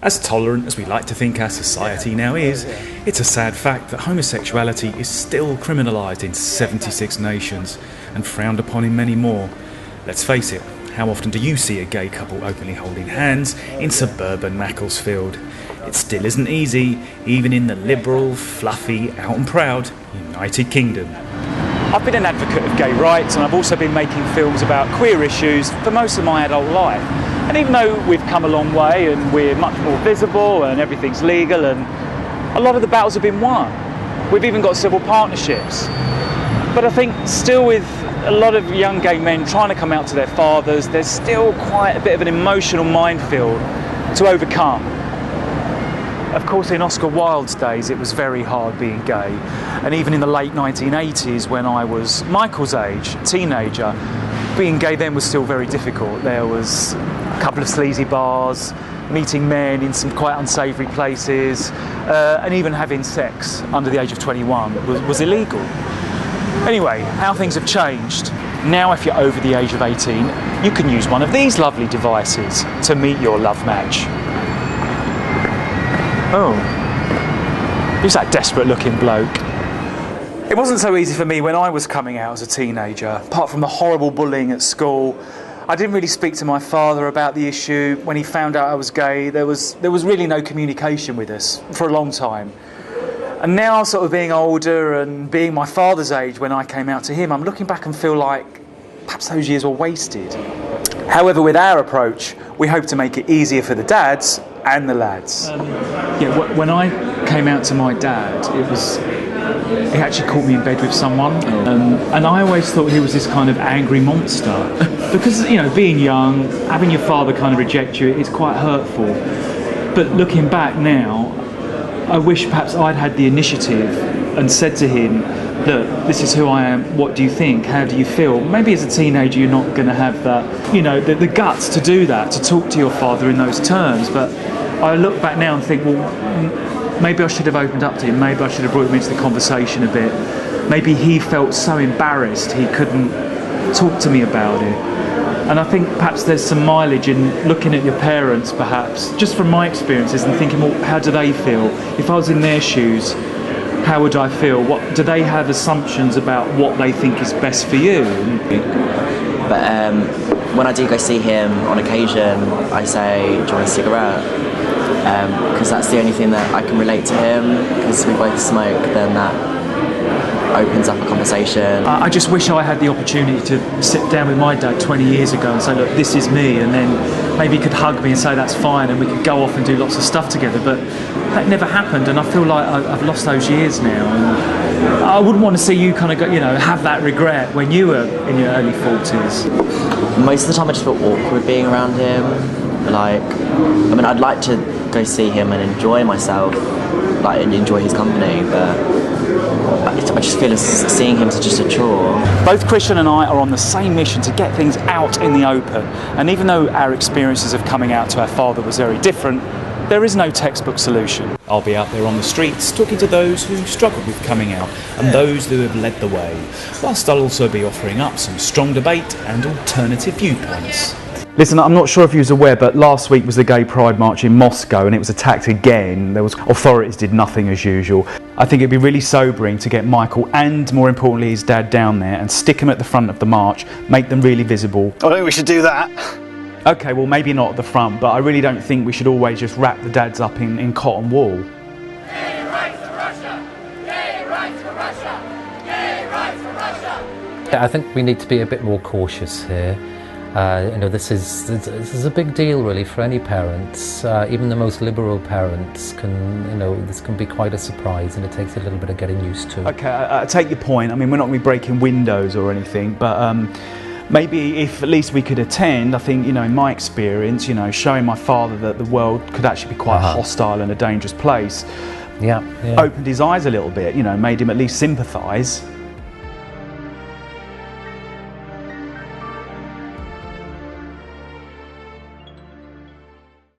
As tolerant as we like to think our society now is, it's a sad fact that homosexuality is still criminalised in 76 nations and frowned upon in many more. Let's face it, how often do you see a gay couple openly holding hands in suburban Macclesfield? It still isn't easy, even in the liberal, fluffy, out and proud United Kingdom. I've been an advocate of gay rights, and I've also been making films about queer issues for most of my adult life. And even though we've come a long way and we're much more visible and everything's legal and a lot of the battles have been won, we've even got civil partnerships. But I think still with a lot of young gay men trying to come out to their fathers, there's still quite a bit of an emotional minefield to overcome. Of course, in Oscar Wilde's days, it was very hard being gay. And even in the late 1980s, when I was Michael's age, teenager, being gay then was still very difficult. There was a couple of sleazy bars, meeting men in some quite unsavoury places, and even having sex under the age of 21 was illegal. Anyway, how things have changed. Now if you're over the age of 18, you can use one of these lovely devices to meet your love match. Oh, who's that desperate looking bloke? It wasn't so easy for me when I was coming out as a teenager. Apart from the horrible bullying at school, I didn't really speak to my father about the issue. When he found out I was gay, there was really no communication with us for a long time. And now, sort of being older and being my father's age when I came out to him, I'm looking back and feel like perhaps those years were wasted. However, with our approach, we hope to make it easier for the dads and the lads. When I came out to my dad, he actually caught me in bed with someone, and I always thought he was this kind of angry monster because, you know, being young, having your father kind of reject you is quite hurtful. But looking back now, I wish perhaps I'd had the initiative and said to him, look, this is who I am, what do you think, how do you feel? Maybe as a teenager you're not going to have that, you know, the guts to do that, to talk to your father in those terms, but I look back now and think, well, maybe I should have opened up to him, maybe I should have brought him into the conversation a bit. Maybe he felt so embarrassed he couldn't talk to me about it. And I think perhaps there's some mileage in looking at your parents, perhaps, just from my experiences, and thinking, well, how do they feel? If I was in their shoes, how would I feel? What do they have assumptions about what they think is best for you? But when I do go see him on occasion, I say, do you want a cigarette? Because that's the only thing that I can relate to him, because we both smoke, then that opens up a conversation. I just wish I had the opportunity to sit down with my dad 20 years ago and say, look, this is me, and then maybe he could hug me and say that's fine and we could go off and do lots of stuff together, but that never happened, and I feel like I've lost those years now, and I wouldn't want to see you kind of go, you know, have that regret when you were in your early 40s. Most of the time I just feel awkward being around him. Like, I mean, I'd like to go see him and enjoy myself, like, and enjoy his company, but I just feel seeing him is just a chore. Both Christian and I are on the same mission to get things out in the open, and even though our experiences of coming out to our father was very different, there is no textbook solution. I'll be out there on the streets talking to those who struggle with coming out and those who have led the way, whilst I'll also be offering up some strong debate and alternative viewpoints. Listen, I'm not sure if you was aware, but last week was the Gay Pride March in Moscow and it was attacked again. Authorities did nothing as usual. I think it'd be really sobering to get Michael and, more importantly, his dad down there and stick them at the front of the march, make them really visible. I think we should do that. Okay, well, maybe not at the front, but I really don't think we should always just wrap the dads up in cotton wool. Gay rights for Russia! Gay rights for Russia! Gay rights for Russia! I think we need to be a bit more cautious here. You know, this is a big deal really for any parents. Even the most liberal parents can, you know, this can be quite a surprise, and it takes a little bit of getting used to. Okay, I take your point. I mean, we're not going to be breaking windows or anything, but maybe if at least we could attend, I think, you know, in my experience, you know, showing my father that the world could actually be quite hostile and a dangerous place, yeah. opened his eyes a little bit, you know, made him at least sympathise.